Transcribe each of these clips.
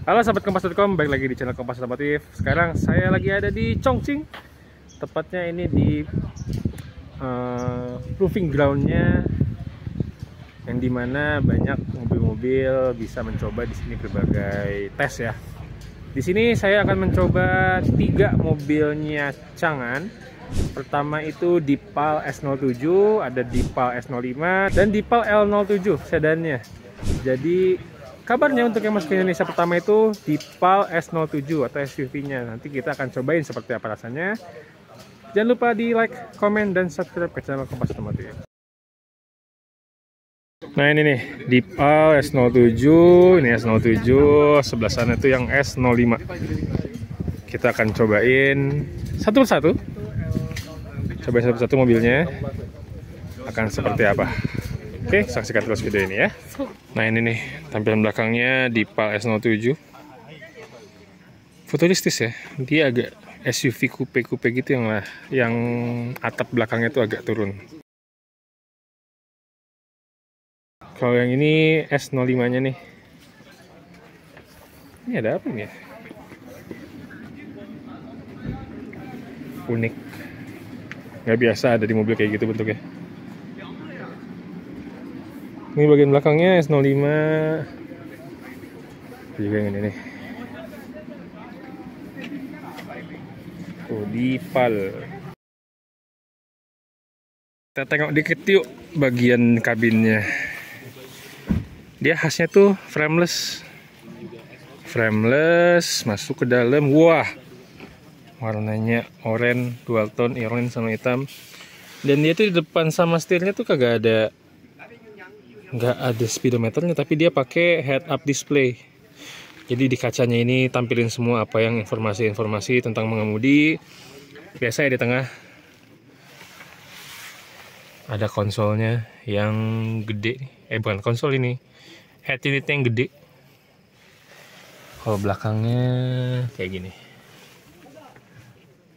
Halo sahabat Kompas.com, balik lagi di channel Kompas Otomotif. Sekarang saya lagi ada di Chongqing. Tepatnya ini di proving groundnya, yang dimana banyak mobil-mobil bisa mencoba di sini berbagai tes ya. Di sini saya akan mencoba 3 mobilnya Changan. Pertama itu Deepal S07, ada Deepal S05, dan Deepal L07 sedannya. Jadi kabarnya untuk yang masuk ke Indonesia pertama itu Deepal S07 atau SUV-nya. Nanti kita akan cobain seperti apa rasanya. Jangan lupa di like, komen, dan subscribe ke channel Kompas Otomotif. Nah ini nih, Deepal S07, ini S07, sebelah sana itu yang S05. Kita akan cobain satu persatu. Cobain satu-satu mobilnya, akan seperti apa. Oke, saksikan terus video ini ya. Nah ini nih, tampilan belakangnya Deepal S07. Futuristis ya, dia agak SUV coupe-coupe gitu yang atap belakangnya tuh agak turun. Kalau yang ini S05-nya nih. Ini ada apa nih ya? Unik. Nggak biasa ada di mobil kayak gitu bentuknya. Ini bagian belakangnya S05. Juga yang ini nih. Oh, Deepal. Kita tengok dikit yuk bagian kabinnya. Dia khasnya tuh frameless. Frameless, masuk ke dalam. Wah, warnanya oranye, dual tone, oranye sama hitam. Dan dia tuh di depan sama setirnya tuh nggak ada speedometernya, tapi dia pakai head up display. Jadi di kacanya ini tampilin semua apa yang informasi-informasi tentang mengemudi. Biasa ya di tengah ada konsolnya yang gede. Bukan konsol ini, head unitnya yang gede. Kalau belakangnya kayak gini.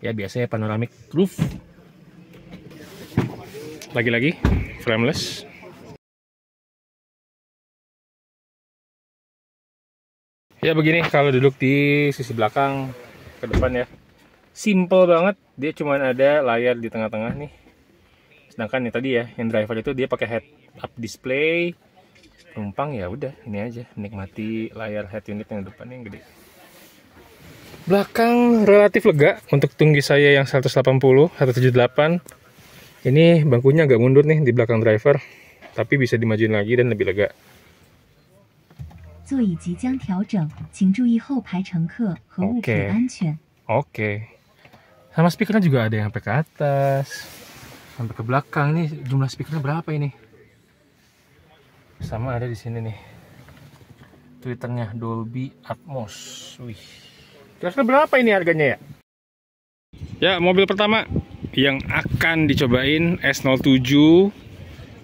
Ya biasanya panoramic roof. Lagi-lagi frameless. Ya begini kalau duduk di sisi belakang ke depan ya. Simple banget, dia cuma ada layar di tengah-tengah nih. Sedangkan yang tadi ya, yang driver itu dia pakai head up display. Penumpang ya udah ini aja, menikmati layar head unit yang depan yang gede. Belakang relatif lega untuk tinggi saya yang 180, 178. Ini bangkunya agak mundur nih di belakang driver, tapi bisa dimajuin lagi dan lebih lega. Oke. Sama speakernya juga ada yang sampai ke atas, sampai ke belakang. Nih jumlah speakernya berapa ini? Sama ada di sini nih. Twitternya Dolby Atmos. Wih. Kira-kira berapa ini harganya ya? Ya, mobil pertama yang akan dicobain S07.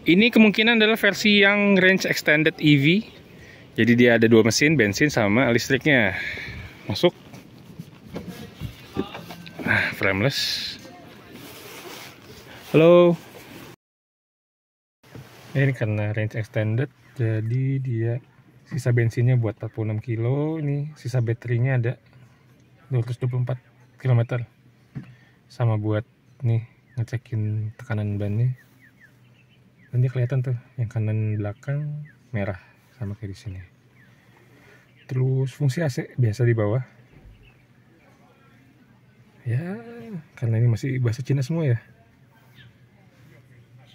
Ini kemungkinan adalah versi yang range extended EV. Jadi dia ada 2 mesin, bensin sama listriknya. Masuk. Nah, frameless. Halo. Ini karena range extended, jadi dia sisa bensinnya buat 46 kilo. Ini sisa baterainya ada 224 km. Sama buat nih ngecekin tekanan bannya. Dan dia kelihatan tuh yang kanan belakang merah sama kayak di sini. Terus fungsi AC biasa di bawah. Ya, karena ini masih bahasa Cina semua ya.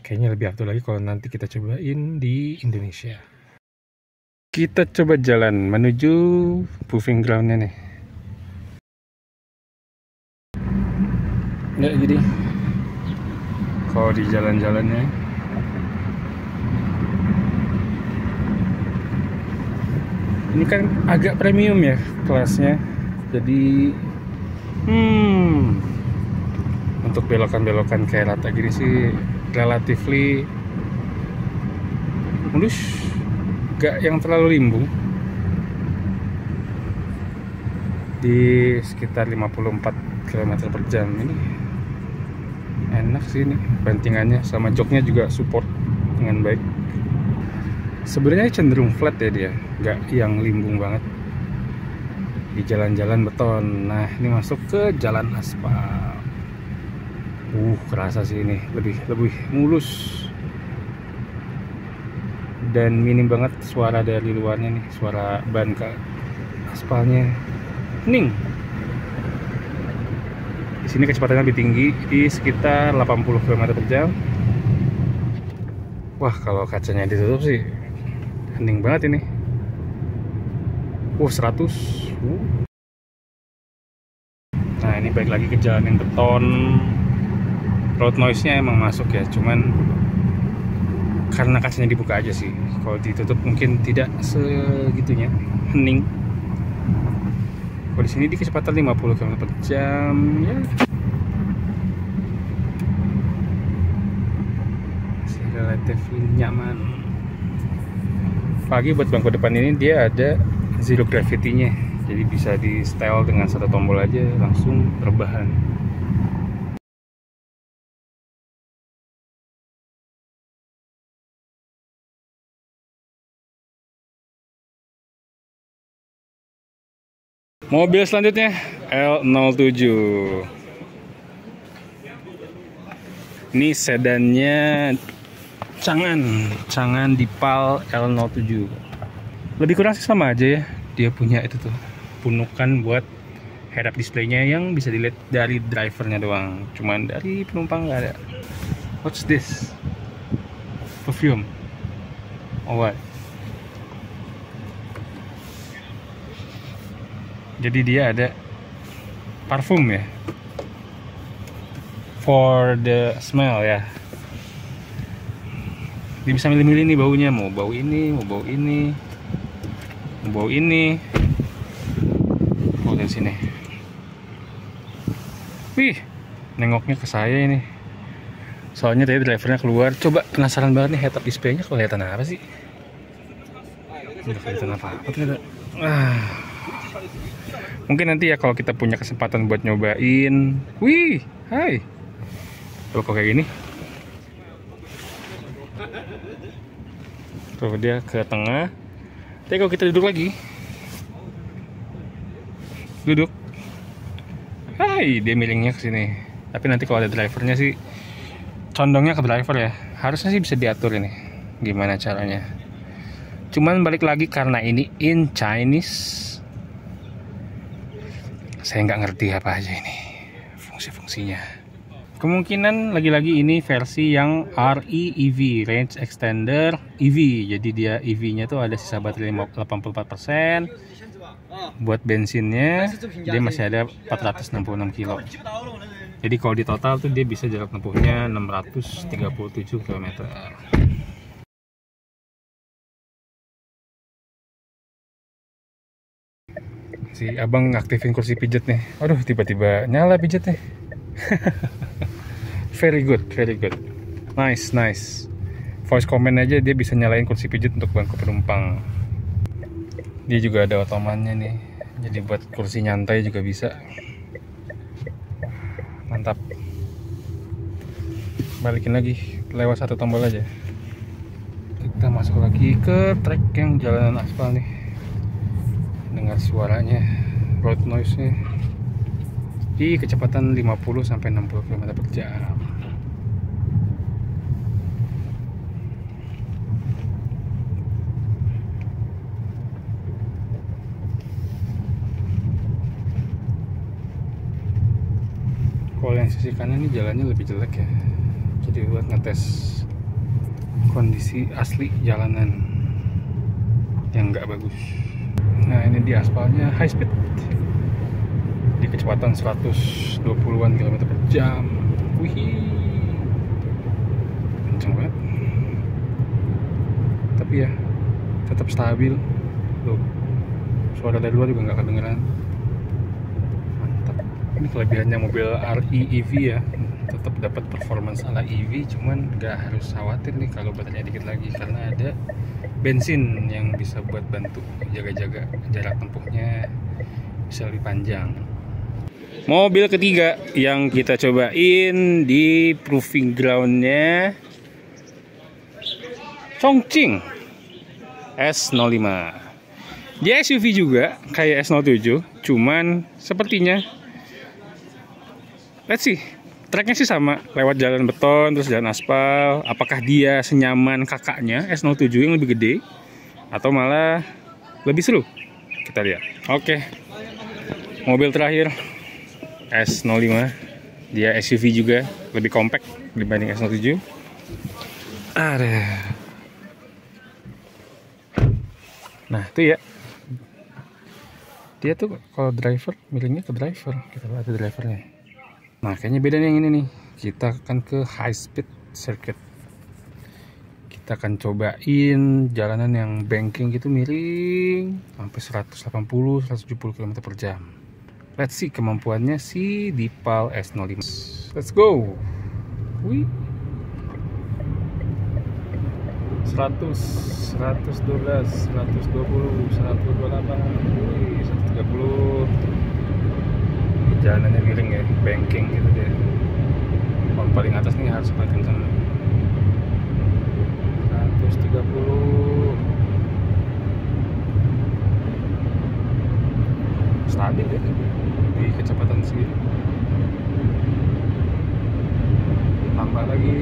Kayaknya lebih afdol lagi kalau nanti kita cobain di Indonesia. Kita coba jalan menuju proving groundnya nih. Ya jadi kalau di jalan-jalannya ini kan agak premium ya kelasnya. Jadi untuk belokan-belokan kayak rata gini sih relatively mulus, gak yang terlalu limbung. Di sekitar 54 km per jam ini enak sih ini bantingannya, sama joknya juga support dengan baik. Sebenarnya cenderung flat ya dia, nggak yang limbung banget. di jalan-jalan beton. Nah, ini masuk ke jalan aspal. Kerasa sih ini lebih mulus dan minim banget suara dari luarnya nih, suara ban ke aspalnya hening. Di sini kecepatannya lebih tinggi di sekitar 80 km/jam. Wah, kalau kacanya ditutup sih hening banget ini. 100. Nah, ini balik lagi ke jalan yang beton. Road noise-nya emang masuk ya, cuman karena kacanya dibuka aja sih. Kalau ditutup mungkin tidak segitunya hening. Kalau di sini di kecepatan 50 km/jam ya. Masih relatif nyaman. Pagi buat bangku depan ini dia ada zero gravity-nya. Jadi bisa di setel dengan satu tombol aja langsung rebahan. Mobil selanjutnya L07. Ini sedannya Changan Deepal L07. Lebih kurang sih sama aja ya. Dia punya itu tuh punukan buat head up display-nya yang bisa dilihat dari drivernya doang. Cuman dari penumpang nggak ada. What's this? Perfume. Oh, what? Jadi dia ada parfum ya, for the smell ya. Dia bisa milih-milih nih baunya, mau bau ini, mau bau ini, mau bau ini. Oh, dari sini. Wih, nengoknya ke saya ini. Soalnya tadi drivernya keluar. Coba penasaran banget nih head up display-nya kelihatan apa sih? Nggak kelihatan apa-apa ternyata. Mungkin nanti ya kalau kita punya kesempatan buat nyobain. Wih, hai. Tuh kok kayak gini. Tuh dia ke tengah. Tapi kalau kita duduk lagi. Duduk. Hai, dia miringnya ke sini. Tapi nanti kalau ada drivernya sih condongnya ke driver ya. Harusnya sih bisa diatur ini. Gimana caranya? Cuman balik lagi karena ini in Chinese. Saya nggak ngerti apa aja ini fungsi-fungsinya. Kemungkinan lagi-lagi ini versi yang RE EV, Range Extender EV. Jadi dia EV-nya tuh ada sisa baterai 84%. Buat bensinnya dia masih ada 466 kilo. Jadi kalau di total tuh dia bisa jarak tempuhnya 637 km. Si abang aktifin kursi pijat nih. Aduh, tiba-tiba nyala pijatnya. Very good, very good. Nice. Voice comment aja dia bisa nyalain kursi pijat untuk bangku penumpang. Dia juga ada otomannya nih. Jadi buat kursi nyantai juga bisa. Mantap. Balikin lagi lewat satu tombol aja. Kita masuk lagi ke trek yang jalanan aspal nih. Dengar suaranya, road noise-nya di kecepatan 50 sampai 60 km/jam. Kalau yang sisi kanan ini jalannya lebih jelek ya. Jadi buat ngetes kondisi asli jalanan yang nggak bagus. Nah, ini di aspalnya high speed di kecepatan 120-an km/jam. Wih, kenceng banget. Tapi ya tetap stabil. Loh, suara dari luar juga nggak kedengeran. Mantap. Ini kelebihannya mobil RE EV ya, tetap dapat performance ala EV. Cuman nggak harus khawatir nih kalau baterainya dikit lagi, karena ada bensin yang bisa buat bantu jaga-jaga jarak tempuhnya bisa lebih panjang. Mobil ketiga yang kita cobain di proving groundnya Chongqing S05. Dia SUV juga kayak S07, cuman sepertinya let's see. Tracknya sih sama, lewat jalan beton terus jalan aspal. Apakah dia senyaman kakaknya S07 yang lebih gede atau malah lebih seru? Kita lihat. Oke. Mobil terakhir S05. Dia SUV juga, lebih compact dibanding S07. Ada. Nah, itu ya. Dia tuh kalau driver milihnya ke driver. Kita lihat drivernya. Nah, kayaknya beda nih yang ini nih. Kita akan ke high speed circuit. Kita akan cobain jalanan yang banking gitu miring sampai 180-170 km per jam. Let's see kemampuannya si Deepal S05. Let's go. Wih. 100, 112, 120, 128, wih, 130. Jalanannya miring ya, banking gitu deh. Pohon paling atas nih harus paling kencang. 130. Stabil ya di kecepatan segini. Tambah lagi.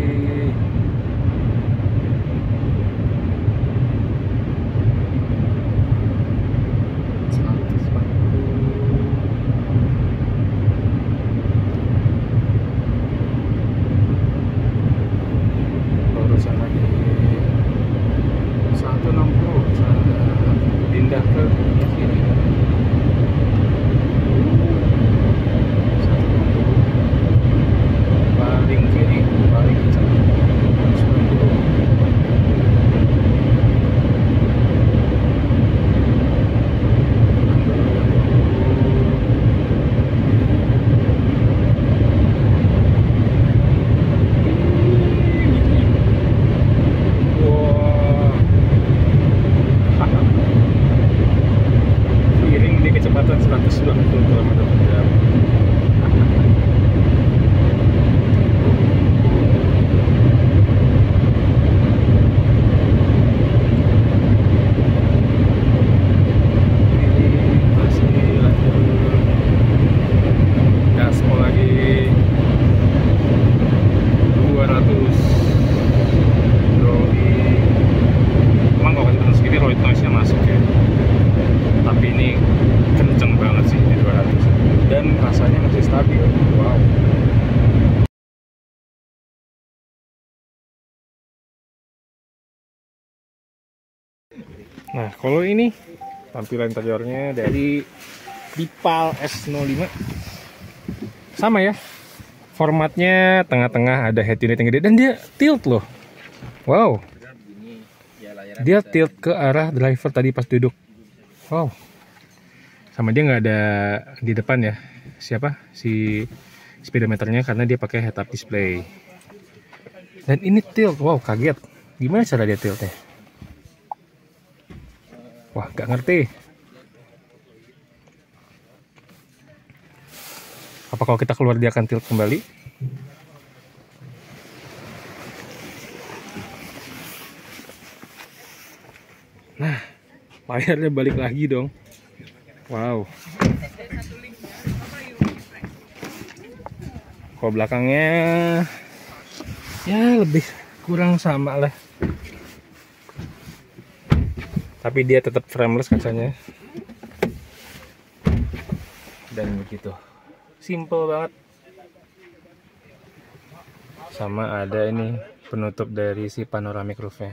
Nah, kalau ini tampilan interiornya dari Deepal S05. Sama ya. Formatnya tengah-tengah ada head unit yang gede dan dia tilt loh. Wow. Dia tilt ke arah driver tadi pas duduk. Wow. Sama dia nggak ada di depan ya. Siapa? Si speedometernya karena dia pakai head up display. Dan ini tilt. Wow, kaget. Gimana cara dia tiltnya? Wah, gak ngerti. Apa kalau kita keluar dia akan tilt kembali? Nah, layarnya balik lagi dong. Wow. Kalau belakangnya ya lebih kurang sama lah. Tapi dia tetap frameless kacanya. Dan begitu. Simple banget. Sama ada ini penutup dari si panoramic roofnya.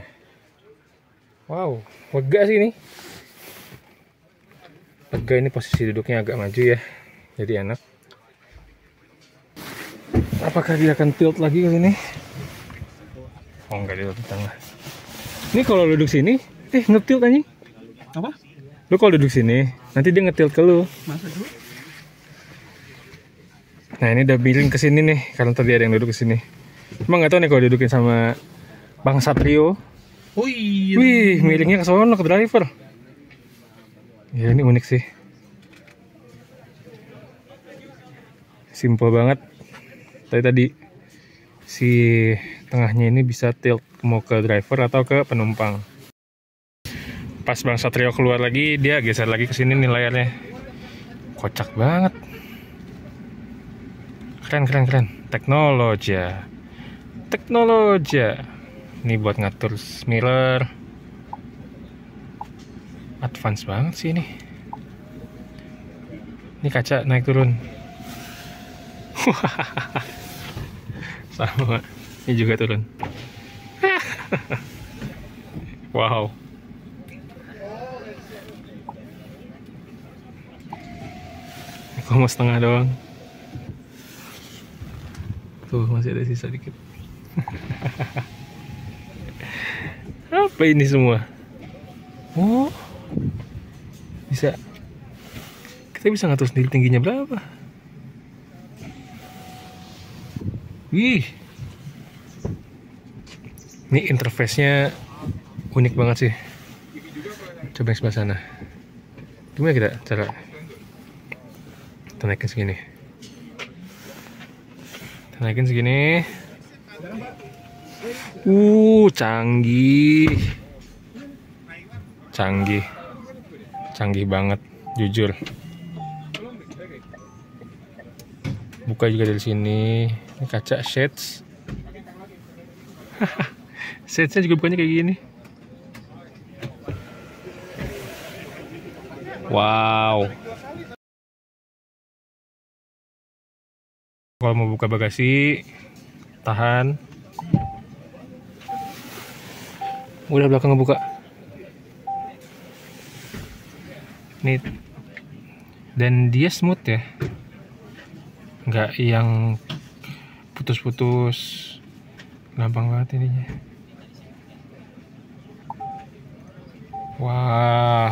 Wow, lega sih ini. Lega, ini posisi duduknya agak maju ya. Jadi enak. Apakah dia akan tilt lagi kali ini? Oh enggak, dia di tengah. Ini kalau duduk sini ngetilt anjing. Apa? Lu kalau duduk sini, nanti dia ngetilt ke lu. Masa dulu? Nah, ini udah miring ke sini nih, karena tadi ada yang duduk ke sini. Emang nggak tahu nih kalau dudukin sama Bang Satrio. Oh iya. Wih, miringnya ke sono ke driver. Ya, ini unik sih. Simple banget. Tadi si tengahnya ini bisa tilt mau ke driver atau ke penumpang. Pas Bang Satrio keluar lagi, dia geser lagi ke sini nih layarnya. Kocak banget. Keren. Teknologi. Ini buat ngatur mirror. Advance banget sih ini. Ini kaca naik turun. Sama. Ini juga turun. Wow. Kok mau setengah doang. Tuh masih ada sisa dikit. Apa ini semua? Oh, bisa. Kita bisa ngatur sendiri tingginya berapa. Wih, ini interface-nya unik banget sih. Coba yang sebelah sana. Gimana kita cara? Kita naikin segini. Canggih banget, jujur. Buka juga dari sini. Ini kaca shades. Shadesnya juga bukannya kayak gini. Wow. Kalau mau buka bagasi, tahan. Udah belakang ngebuka. Nih. Dan dia smooth ya. Nggak yang putus-putus. Gampang banget ininya. Wah.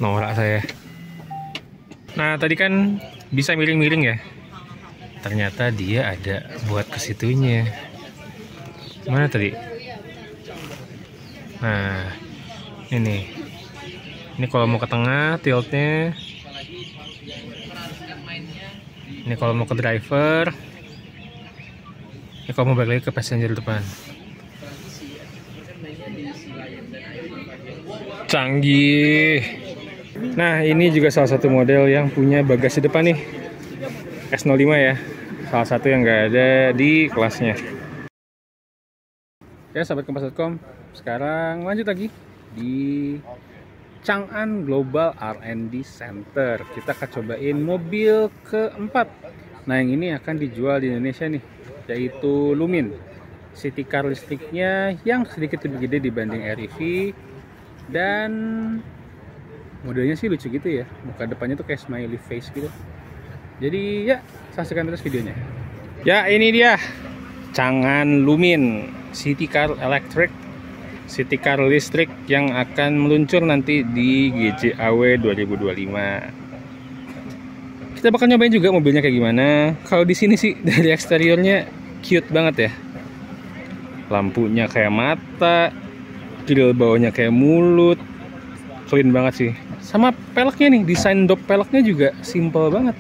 Norak saya. Nah, tadi kan bisa miring-miring ya. Ternyata dia ada buat ke situnya. Mana tadi? Nah, ini. Ini kalau mau ke tengah tiltnya. Ini kalau mau ke driver. Ini kalau mau balik lagi ke passenger depan. Canggih. Nah, ini juga salah satu model yang punya bagasi depan nih. S05 ya. Salah satu yang nggak ada di kelasnya. Ya, sahabat Kompas.com, sekarang lanjut lagi di Chang'an Global R&D Center. Kita akan cobain mobil keempat. Nah, yang ini akan dijual di Indonesia nih, yaitu Lumin. City car listriknya yang sedikit lebih gede dibanding REV. Dan modelnya sih lucu gitu ya. Muka depannya tuh kayak smiley face gitu. Jadi ya, saksikan terus videonya. Ya, ini dia Chang'an Lumin City Car Electric, City Car listrik yang akan meluncur nanti di GJAW 2025. Kita bakal nyobain juga mobilnya kayak gimana. Kalau di sini sih dari eksteriornya cute banget ya. Lampunya kayak mata, grill bawahnya kayak mulut, clean banget sih. Sama peleknya nih, desain dop peleknya juga simple banget.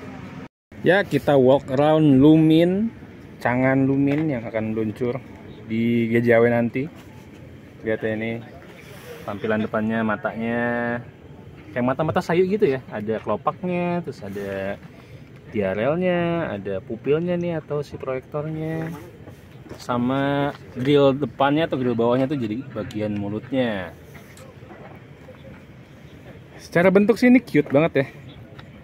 Ya, kita walk around Lumin, Chang'an Lumin yang akan luncur di GJAW nanti. Lihat ya, ini tampilan depannya, matanya kayak mata-mata sayu gitu ya. Ada kelopaknya, terus ada diarelnya, ada pupilnya nih atau si proyektornya, sama grill depannya atau grill bawahnya tuh jadi bagian mulutnya. Secara bentuk sih ini cute banget ya,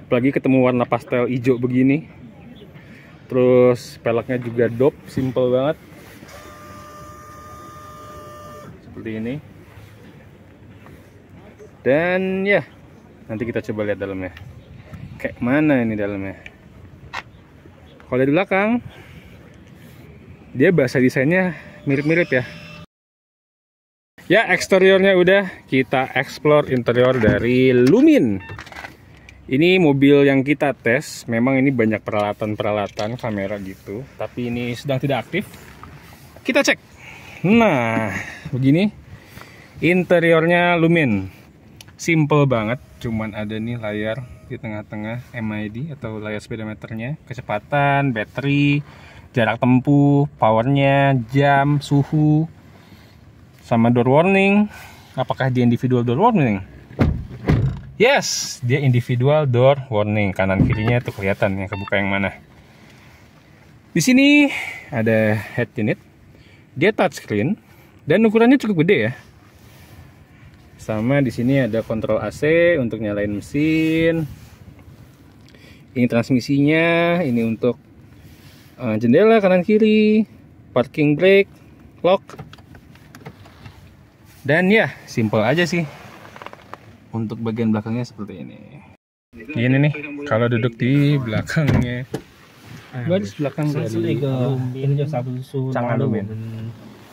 apalagi ketemu warna pastel hijau begini. Terus peleknya juga dop, simple banget seperti ini. Dan ya, nanti kita coba lihat dalamnya kayak mana ini dalamnya. Kalau dari belakang dia bahasa desainnya mirip-mirip ya. Ya, eksteriornya udah, kita explore interior dari Lumin. Ini mobil yang kita tes, memang ini banyak peralatan-peralatan kamera gitu, tapi ini sedang tidak aktif. Kita cek. Nah, begini interiornya Lumin. Simple banget, cuman ada nih layar di tengah-tengah MID atau layar speedometernya, kecepatan, baterai, jarak tempuh, powernya, jam, suhu, Sama door warning. Apakah dia individual door warning? Yes, dia individual door warning. Kanan kirinya tuh kelihatan yang kebuka yang mana. Di sini ada head unit. Dia touchscreen dan ukurannya cukup gede ya. Sama di sini ada kontrol AC untuk nyalain mesin. Ini transmisinya, ini untuk jendela kanan kiri, parking brake, lock. Dan ya, simple aja sih. Untuk bagian belakangnya seperti ini. Ini nih, kalau duduk di belakangnya. Baris belakang dari Chang'an Lumen.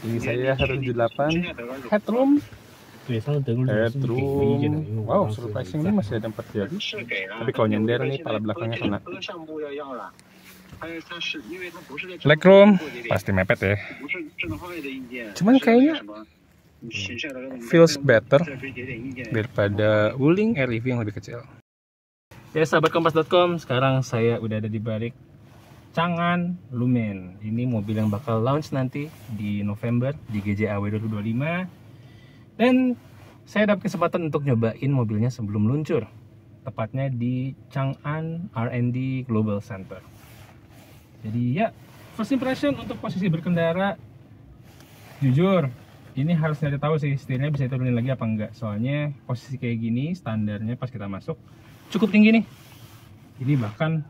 Ini saya 178 headroom. Wow, surprisingly masih ada 4 jari. Tapi kalau nyender nih, pala belakangnya kena. Legroom pasti mepet ya. Cuman kayaknya feels better daripada Wuling REV yang lebih kecil. Ya sahabat kompas.com, sekarang saya udah ada di balik Chang'an Lumen. Ini mobil yang bakal launch nanti di November di GJAW 2025. Dan saya dapat kesempatan untuk nyobain mobilnya sebelum luncur, tepatnya di Chang'an R&D Global Center. Jadi ya, first impression untuk posisi berkendara, jujur ini harus nyari tahu sih setirnya bisa diturunin lagi apa enggak. Soalnya posisi kayak gini standarnya pas kita masuk cukup tinggi nih. Ini bahkan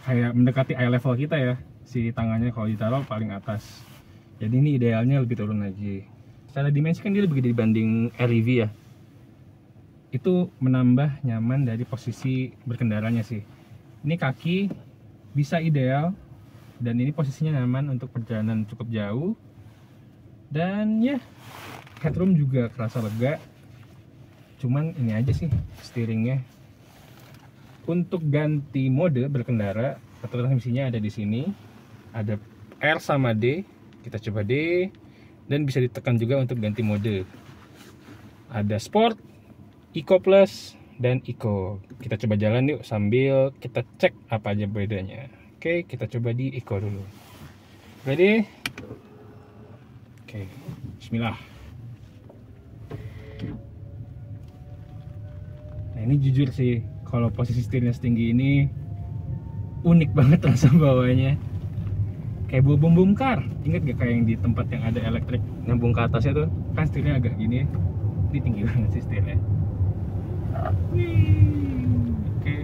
kayak mendekati eye level kita ya, si tangannya kalau ditaruh paling atas. Jadi ini idealnya lebih turun lagi. Secara dimensi kan dia lebih gede dibanding REV ya. Itu menambah nyaman dari posisi berkendaranya sih. Ini kaki bisa ideal dan ini posisinya nyaman untuk perjalanan cukup jauh. Dan ya, headroom juga kerasa lega. Cuman ini aja sih steeringnya. Untuk ganti mode berkendara, atau transmisinya ada di sini. Ada R sama D. Kita coba D. Dan bisa ditekan juga untuk ganti mode. Ada Sport, Eco Plus, dan Eco. Kita coba jalan yuk sambil kita cek apa aja bedanya. Oke, kita coba di Eco dulu. Ready? Oke, bismillah. Nah ini jujur sih, kalau posisi setirnya setinggi ini unik banget rasa bawahnya. Kayak bawa bom kar. Ingat gak kayak yang di tempat yang ada elektrik nyambung ke atasnya tuh? Kan setirnya agak gini. Ini tinggi banget sih setirnya. Oke.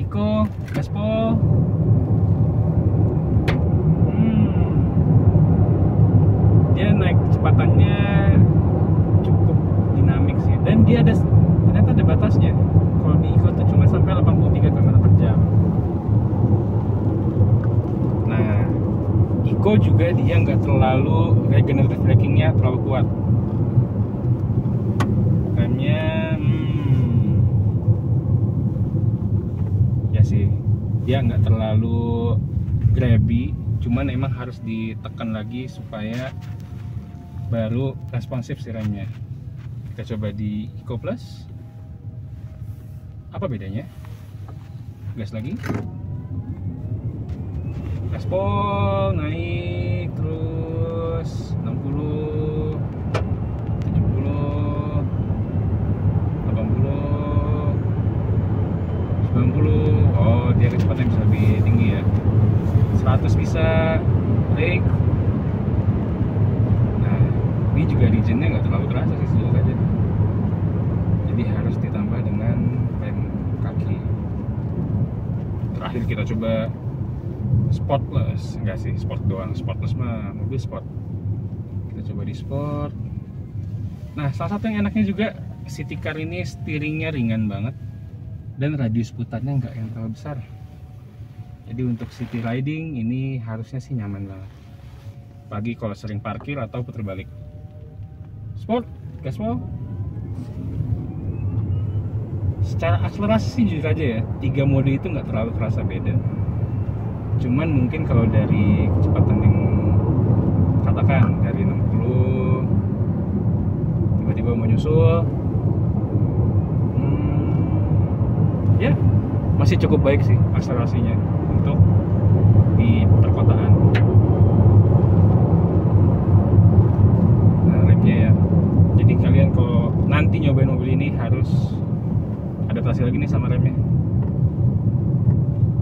Eco, gaspol. Dia naik kecepatannya cukup dinamik sih. Dan dia ternyata ada batasnya. Kalau di Eco tuh cuma sampai 83 km/jam. Nah, Eco juga dia nggak terlalu regenerative brakingnya terlalu kuat. Remnya ya sih, dia nggak terlalu grabby, cuman emang harus ditekan lagi supaya baru responsif sih remnya. Kita coba di Eco Plus. Apa bedanya? Gas lagi. Gaspol naik terus 60, 70, 80, 90. Oh, dia kecepatan bisa lebih tinggi ya. 100 bisa brake. Nah, ini juga regennya nggak terlalu terasa sih sejujurnya. Jadi harus ditambah dengan rem kaki. Terakhir kita coba Sportless, enggak sih, sport doang. Sportless mah mobil sport. Kita coba di sport. Nah, salah satu yang enaknya juga City Car ini steeringnya ringan banget dan radius putarnya nggak yang terlalu besar. Jadi untuk city riding ini harusnya sih nyaman banget. Pagi kalau sering parkir atau putar balik. Sport, gaspol. Secara akselerasi sih jujur aja ya, 3 mode itu nggak terlalu terasa beda. Cuman mungkin kalau dari kecepatan yang katakan dari 60 tiba-tiba mau nyusul, ya masih cukup baik sih akselerasinya untuk di perkotaan. Nah, remnya harus adaptasi lagi nih sama remnya,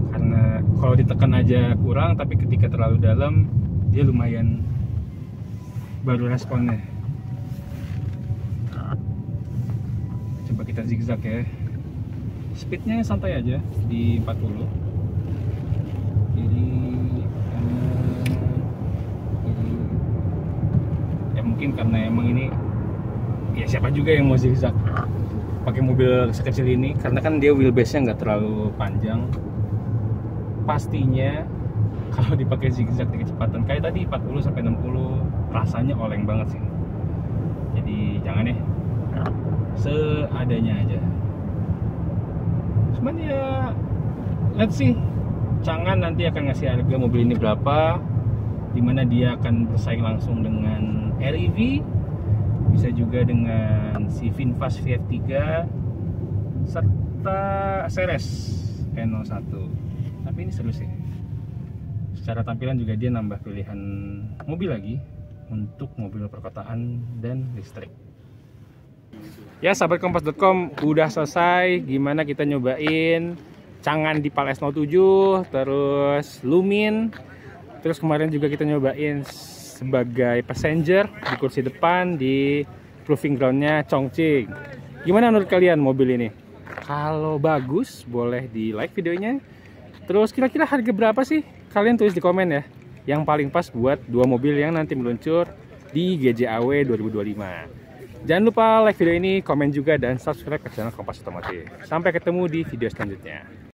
karena kalau ditekan aja kurang, tapi ketika terlalu dalam dia lumayan baru responnya. Coba kita zigzag ya, speednya santai aja di 40. Jadi ya mungkin karena emang ini ya siapa juga yang mau zigzag pakai mobil sekecil ini, karena kan dia wheelbase-nya nggak terlalu panjang. Pastinya kalau dipakai zigzag di kecepatan kayak tadi 40 sampai 60 rasanya oleng banget sih. Jadi jangan ya, seadanya aja. Cuman ya let's see, Chang'an nanti akan ngasih harga mobil ini berapa, dimana dia akan bersaing langsung dengan REV, bisa juga dengan si VinFast VF3 serta Ceres N01. Tapi ini seru sih. Secara tampilan juga dia nambah pilihan mobil lagi untuk mobil perkotaan dan listrik. Ya, sahabat kompas.com, udah selesai gimana kita nyobain Chang'an Deepal S07, terus Lumin, terus kemarin juga kita nyobain sebagai passenger di kursi depan di proving groundnya Chongqing. Gimana menurut kalian mobil ini? Kalau bagus boleh di like videonya. Terus kira-kira harga berapa sih? Kalian tulis di komen ya, yang paling pas buat dua mobil yang nanti meluncur di GJAW 2025. Jangan lupa like video ini, komen juga, dan subscribe ke channel Kompas Otomotif. Sampai ketemu di video selanjutnya.